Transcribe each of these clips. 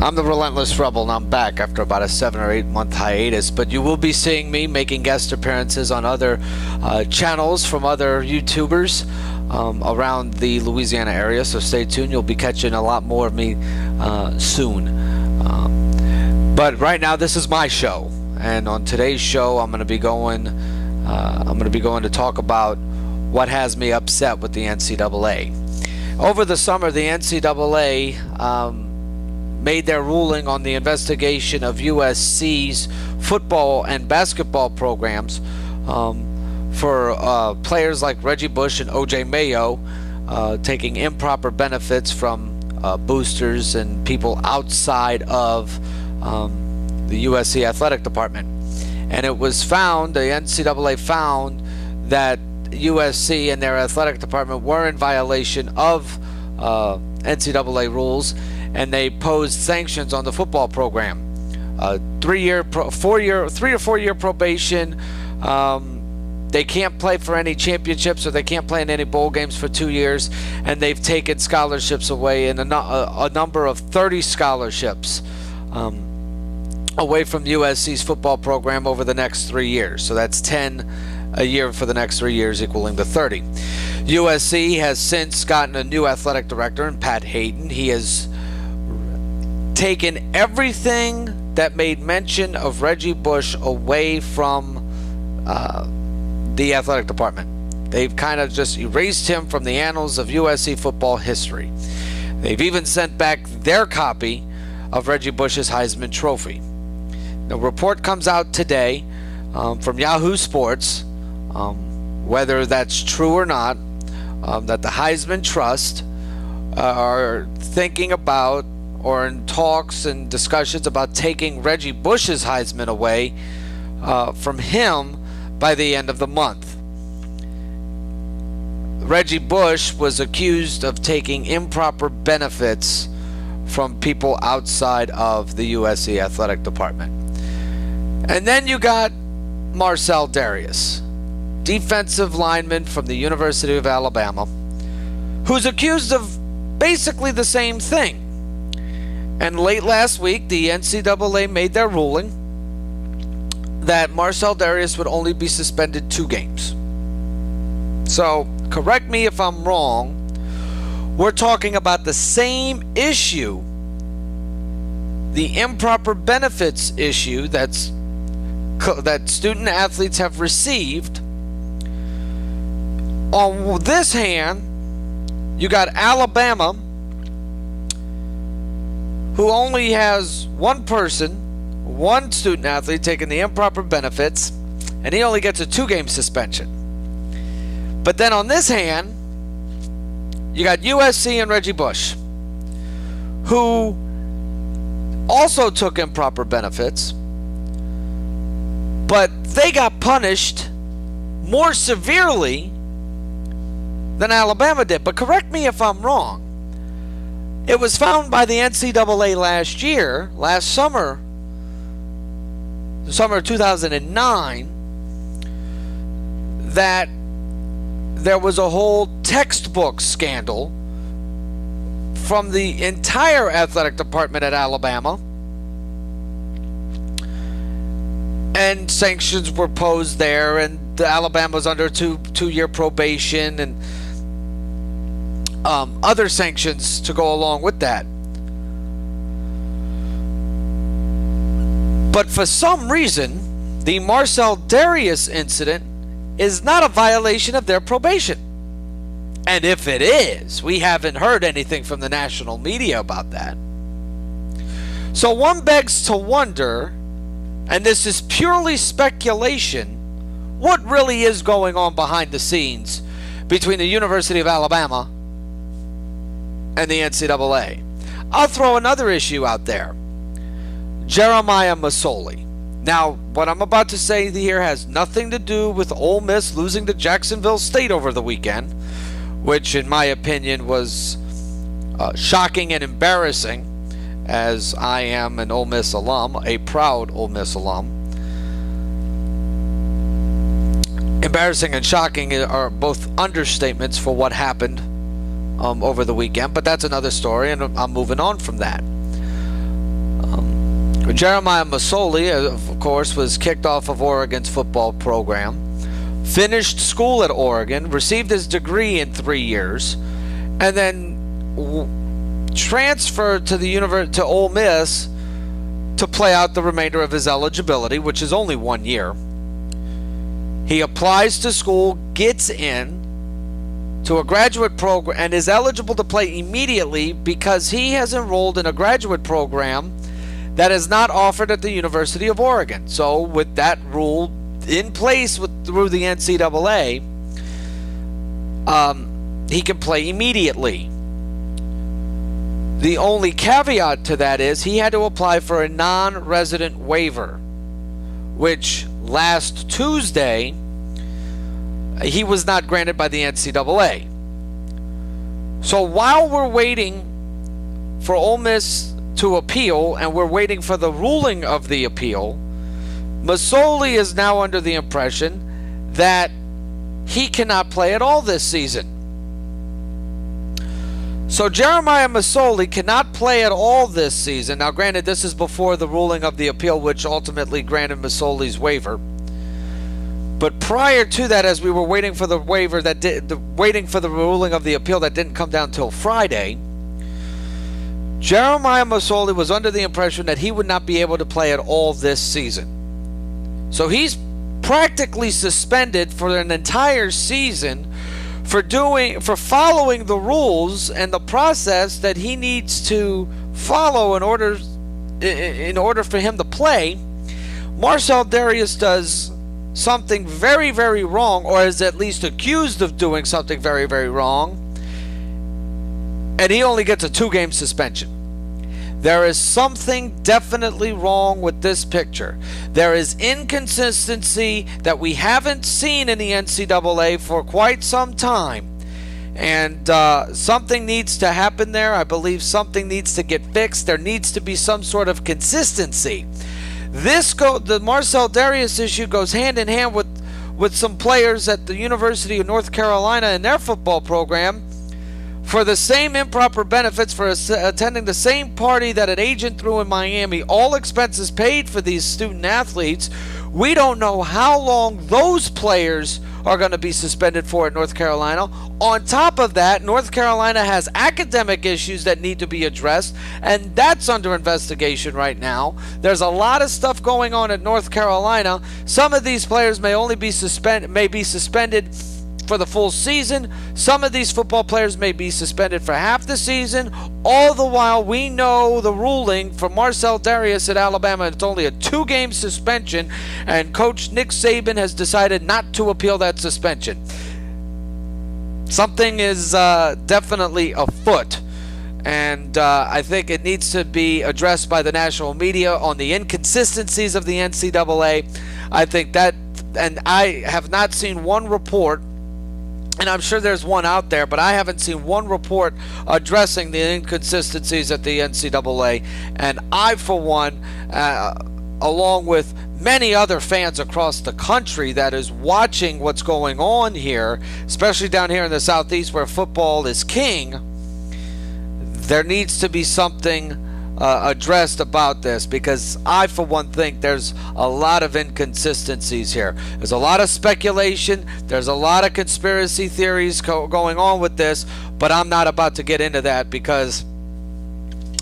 I'm the Relentless Rebel, and I'm back after about a 7 or 8 month hiatus, but you will be seeing me making guest appearances on other channels from other YouTubers around the Louisiana area, so stay tuned. You'll be catching a lot more of me soon. But right now, this is my show, and on today's show, I'm going to be going to talk about what has me upset with the NCAA. Over the summer, the NCAA made their ruling on the investigation of USC's football and basketball programs for players like Reggie Bush and OJ Mayo taking improper benefits from boosters and people outside of the USC athletic department. And it was found, the NCAA found, that USC and their athletic department were in violation of NCAA rules, and they posed sanctions on the football program. 3 or 4 year probation. They can't play for any championships, or they can't play in any bowl games for 2 years, and they've taken scholarships away, and a number of 30 scholarships away from USC's football program over the next 3 years. So that's 10 a year for the next 3 years, equaling the 30. USC has since gotten a new athletic director in Pat Hayden. He has taken everything that made mention of Reggie Bush away from the athletic department. They've kind of just erased him from the annals of USC football history. They've even sent back their copy of Reggie Bush's Heisman Trophy. The report comes out today from Yahoo Sports, whether that's true or not, that the Heisman Trust are thinking about, or in talks and discussions about, taking Reggie Bush's Heisman away from him by the end of the month. Reggie Bush was accused of taking improper benefits from people outside of the USC athletic department. And then you got Marcell Dareus, defensive lineman from the University of Alabama, who's accused of basically the same thing. And late last week, the NCAA made their ruling that Marcell Dareus would only be suspended 2 games. So, correct me if I'm wrong, we're talking about the same issue, the improper benefits issue that student athletes have received. On this hand, you got Alabama, who only has one student athlete taking the improper benefits, and he only gets a 2-game suspension. But then on this hand, you got USC and Reggie Bush, who also took improper benefits, but they got punished more severely than Alabama did. But correct me if I'm wrong. It was found by the NCAA last summer, the summer of 2009, that there was a whole textbook scandal from the entire athletic department at Alabama, and sanctions were posed there, and Alabama was under two-year probation, and other sanctions to go along with that. But for some reason, the Marcell Dareus incident is not a violation of their probation. And if it is, we haven't heard anything from the national media about that. So one begs to wonder, and this is purely speculation, what really is going on behind the scenes between the University of Alabama and the NCAA. I'll throw another issue out there. Jeremiah Masoli. Now, what I'm about to say here has nothing to do with Ole Miss losing to Jacksonville State over the weekend, which in my opinion was shocking and embarrassing, as I am an Ole Miss alum, a proud Ole Miss alum. Embarrassing and shocking are both understatements for what happened over the weekend, but that's another story, and I'm moving on from that. Jeremiah Masoli, of course, was kicked off of Oregon's football program, finished school at Oregon, received his degree in 3 years, and then transferred to to Ole Miss to play out the remainder of his eligibility, which is only 1 year. He applies to school, gets in to a graduate program, and is eligible to play immediately because he has enrolled in a graduate program that is not offered at the University of Oregon. So with that rule in place through the NCAA, he can play immediately. The only caveat to that is he had to apply for a non-resident waiver, which last Tuesday he was not granted by the NCAA. So while we're waiting for Ole Miss to appeal and we're waiting for the ruling of the appeal, Masoli is now under the impression that he cannot play at all this season. So Jeremiah Masoli cannot play at all this season. Now granted, this is before the ruling of the appeal, which ultimately granted Masoli's waiver. But prior to that, as we were waiting for the waiver waiting for the ruling of the appeal that didn't come down till Friday, Jeremiah Masoli was under the impression that he would not be able to play at all this season. So he's practically suspended for an entire season for following the rules and the process that he needs to follow in order for him to play. Marcell Dareus does something very, very wrong, or is at least accused of doing something very, very wrong, and he only gets a 2-game suspension. There is something definitely wrong with this picture. There is inconsistency that we haven't seen in the NCAA for quite some time, and something needs to happen there. I believe something needs to get fixed. There needs to be some sort of consistency. The Marcell Dareus issue goes hand in hand with some players at the University of North Carolina in their football program for the same improper benefits for attending the same party that an agent threw in Miami, all expenses paid for these student athletes. We don't know how long those players are going to be suspended for at North Carolina. On top of that, North Carolina has academic issues that need to be addressed, and that's under investigation right now. There's a lot of stuff going on at North Carolina. Some of these players may be suspended for the full season. Some of these football players may be suspended for half the season. All the while, we know the ruling for Marcell Dareus at Alabama. It's only a 2-game suspension, and Coach Nick Saban has decided not to appeal that suspension. Something is definitely afoot, and I think it needs to be addressed by the national media on the inconsistencies of the NCAA. I think that, and I have not seen one report, and I'm sure there's one out there, but I haven't seen one report addressing the inconsistencies at the NCAA. And I, for one, along with many other fans across the country that is watching what's going on here, especially down here in the Southeast where football is king, there needs to be something addressed about this, because I, for one, think there's a lot of inconsistencies here. There's a lot of speculation. There's a lot of conspiracy theories going on with this, but I'm not about to get into that because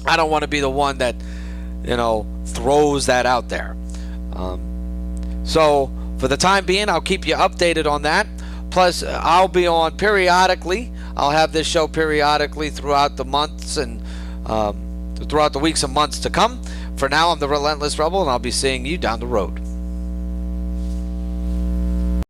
I don't want to be the one that, throws that out there. So for the time being, I'll keep you updated on that. Plus, I'll be on periodically. I'll have this show periodically throughout the months and throughout the weeks and months to come. For now, I'm the Relentless Rebel, and I'll be seeing you down the road.